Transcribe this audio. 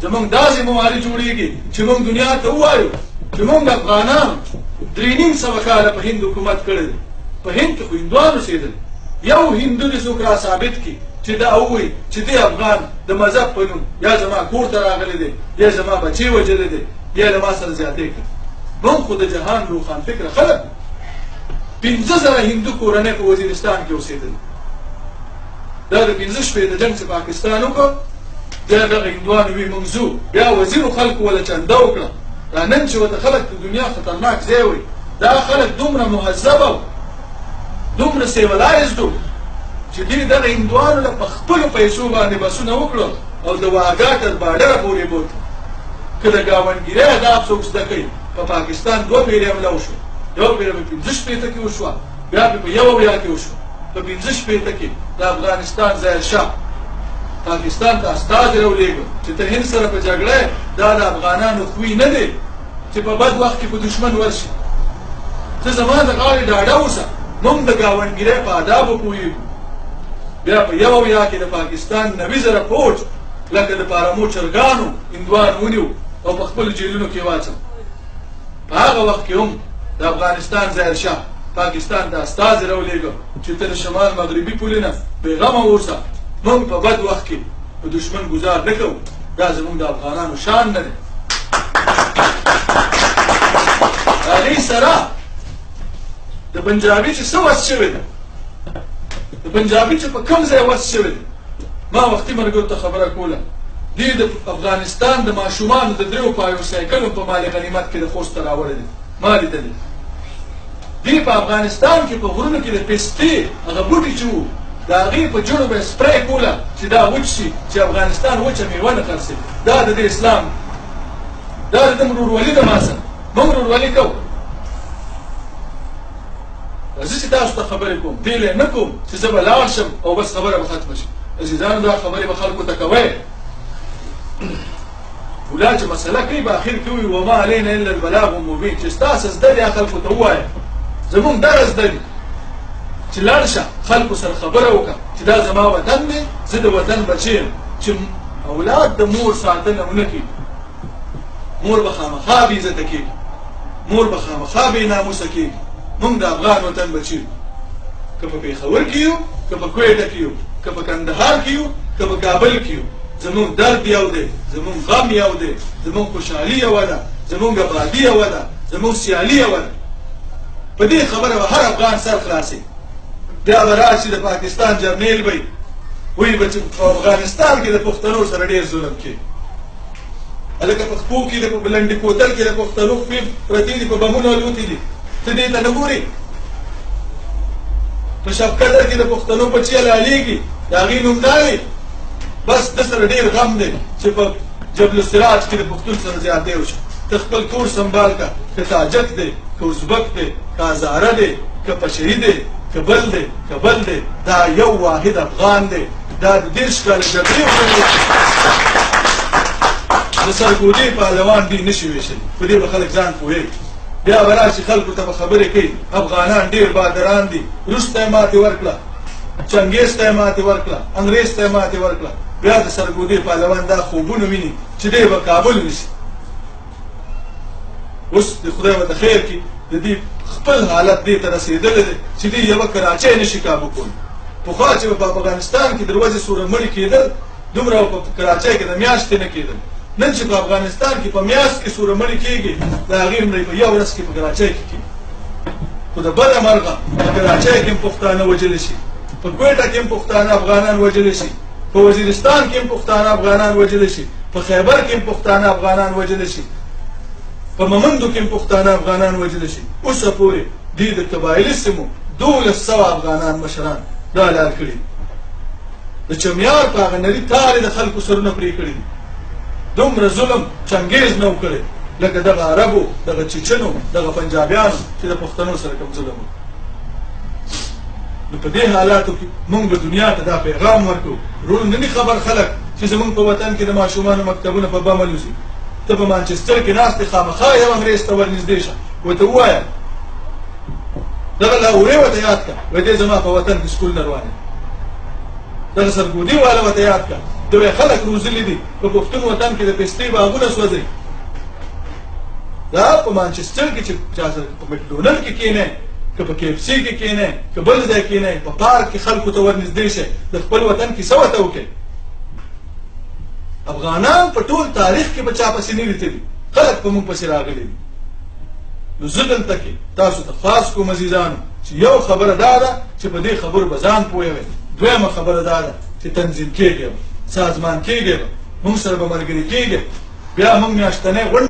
زمونږ داسې مواري جوړېږي چې موږ دنیا ته ووایو چې موږ افغانان 3.5 کاله په هند حکومت کړی دی. په هند کې خو هندوان اوسېدل. یو هندو دې څوک را ثابت کړي چې دا ووایي چې دی افغان د مذهب په نوم یا زما کور ته راغلی دی یا زما بچی وژلی دی یا له ما سره زیاتې کړي. موږ خو د جهان روښانفکره خلک 15,000 هندو کورنۍ په وزیرستان کې اوسېدل. دا د 15 شپې د جنګ چې پاکستان وکړ بیا دغه هندوانو وي موږ ځو بیا وزیرو خلکو وله چنده وکړه. دا نن چې ورته خلک د دنیا خطرناک ځای وایي دا خلک دومره مهذب او دومره سیولایزډ وو چې دوی دغه هندوانو له په خپلو پیسو باندې بسونه وکړل او د واګا تر باډره پورې بوتل. که د ګاونډګیرۍ اداب څوک زده کوي په پاکستان 2 پیرې حمله وشوه. یو پیره په 15 شپېته کې وشوه بیا په 1 کې وشوه. په 15 شپېته کې د افغانستان ظاهر شاه پاکستان ته استازی راولېږه چې ته هند سره په جګړه دا د افغانانو خوی نه دی چې په بد وخت کې په دشمن ورشي. ته زما د غاړې ډاډه اوسه موږ د ګاونډګیرۍ په آدابو پوهېږو. بیا په 1 کې د پاکستان 90,000 فوج لکه د پارامو چرګانو هندوان ونیو او په خپلو جیلونو کې واچو. په هغه وخت کې هم د افغانستان ظاهر شاه پاکستان ته استازی راولېږه چې ته د شمال مغربي پولې نه بېغمه اوسه. موږ په بد وخت کې په دشمن ګزار نه کوو. دا زموږ د افغانانو شان نه دی. د هغې سره د پنجابي چې څه وس شوی دی د پنجابي چې په کوم ځای وس شوی دی ما وختي ملګرو ته خبره کوله دوی د افغانستان د ماشومانو د 3 پایو سایکلو په مال غنیمت کې د خوست ته راوړی دی. ما لیدلی دوی په افغانستان کې په غرونو کې د پستې هغه بوټي چې وو د هغې په جوړو به یې سپری کوله چې دا وچ شي چې افغانستان وچه میوه نه خرڅوي. دا د دې اسلام دا د ده ورورولي ده. ما سره موږ ورورولي کوو. زه چې تاسو ته خبرې کوم دې له نه کوم چې زه به لاړ شم او بس خبره به ختمه شي. عزیزانو دا خبرې به خلکو ته کوئ. ولا چې مسله کوي به اخر کې وایي وما علینا الا البلاغ المبین چې ستاسو زده دي خلکو ته ووایه زمونږ دغه زده دي چې لاړ شه خلکو سره خبره وکړه چې دا زما وطن دی زه د وطن بچی یم. چې اولاد د مور ساتنه ونه کړي مور به خامخا بې عزته کېږي مور به خامخا بې ناموسه کېږي. موږ د افغان وطن بچي یو. که په پېښور کې یو که په کویټه کې یو که په کندهار کې یو که په کابل کې یو زمونږ درد یو دی زمونږ غم یو دی زمونږ خوشحالي یوه ده زمونږ ابادي یوه ده زمونږ سیالي یوه ده. په دې خبره به هر افغان سر خلاصي. بیا به راشي د پاکستان جرنیل به وایي به چې په افغانستان کې د پښتنو سره ډېر ظلم کوي. هلکه په خپو کې د لنډي کوتل کې د پښتنو خپې پرتې دي په بمونو الوتې دي. ته دې ته نه ګورې. په شبقدر کې د پښتنو بچي حلالېږي د هغې نوم دا دی بس ده سره ډېر غم دی چې په جبل السراج کې د پښتون سره زیاتی وشو. ته خپل کور سنبال که که تاجک دی که ازبک دی که هزاره دی که پشهي دی که بل دی که بل دی دا یو واحد افغان دی. دا د 30 کاله جګړې د سرګودي پهلوان دوی نشي ویشلی. په دې به خلک ځان پوهېږي. بیا به راشي خلکو ته به خبرې کوي افغانان ډېر بهادران دي. روس ته یې ماتې ورکړه چنګیز ته یې ماتې ورکړه انګریز ته یې ماتې ورکړه. بیا د سرګودي پهلوان دا خوبونه ویني چې دی به کابل نیسي. اوس د خدای ورته خیر کړي د دې خپل حالت دې ته رسېدلی دی چې دوی یوه کراچۍ نشي کابو کولی. پخوا چې په افغانستان کې د ورځې سوره مړي کېدل دومره په کراچۍ کې د میاشتې نه کېدل. نن چې په افغانستان کې په میاشت کې سوره مړي کېږي د هغې مړی په 1 ورځ کې په کراچۍ کې کېږي. خو د بده مرغه په کراچۍ کې هم پښتانه وژلی شي په کویټه کې هم پښتانه افغانان وژلی شي په وزیرستان کې هم پښتانه افغانان وژلی شي په خیبر کې هم پښتانه افغانان وژلی شي په ممندو کې هم پښتانه افغانان وژلی شي. اوسه پورې دوی د قبایلي سیمو 1200 افغانان مشران دا لار کړي. د چمیار په هغه نري تارې د خلکو سرونه پرې کړي دي. دومره ظلم چنګیز نه و کړی لکه دغه عربو دغه چیچنو دغه پنجابیانو چې د پښتنو سره کوم ظلم و. نو په دې حالاتو کې موږ به دنیا ته دا پیغام ورکړو. رول نه دي خبر خلک چې زموږ په وطن کې د ماشومانو مکتبونه په بم الوزي. ته په مانچسټر کې ناست یې خامخا یو انګریز ته ورنږدې شه ورته ووایه دغه لاهورې ورته یاد کړه وایي دی زما په وطن کې سکول نه روان یم. دغه سرګودي والا ورته یاد کړه دوی خلک روزلي دي په پښتون وطن کې د پستې باغونه سوځي دا په مانچسټر کې چې چا سره په مکډونل کې کېنه که په KFC کې کېنه که بل ځای کېنه په پارک کې خلکو ته ورنږدې شي د خپل وطن کیسه ورته وکړي افغانان په ټول تاریخ کې به چا پسې نه دي تللي خلک په موږ پسې راغلي دي نو زه دلته کې تاسو ته خاص کوم عزیزانو چې یو خبره دا ده چې په دې خبرو به ځان پوهوئ دویمه خبره دا ده چې تنظیم کېږي سازمان کېږي موږ سره به ملګري کېږي بیا موږ میاشتنۍ غونډه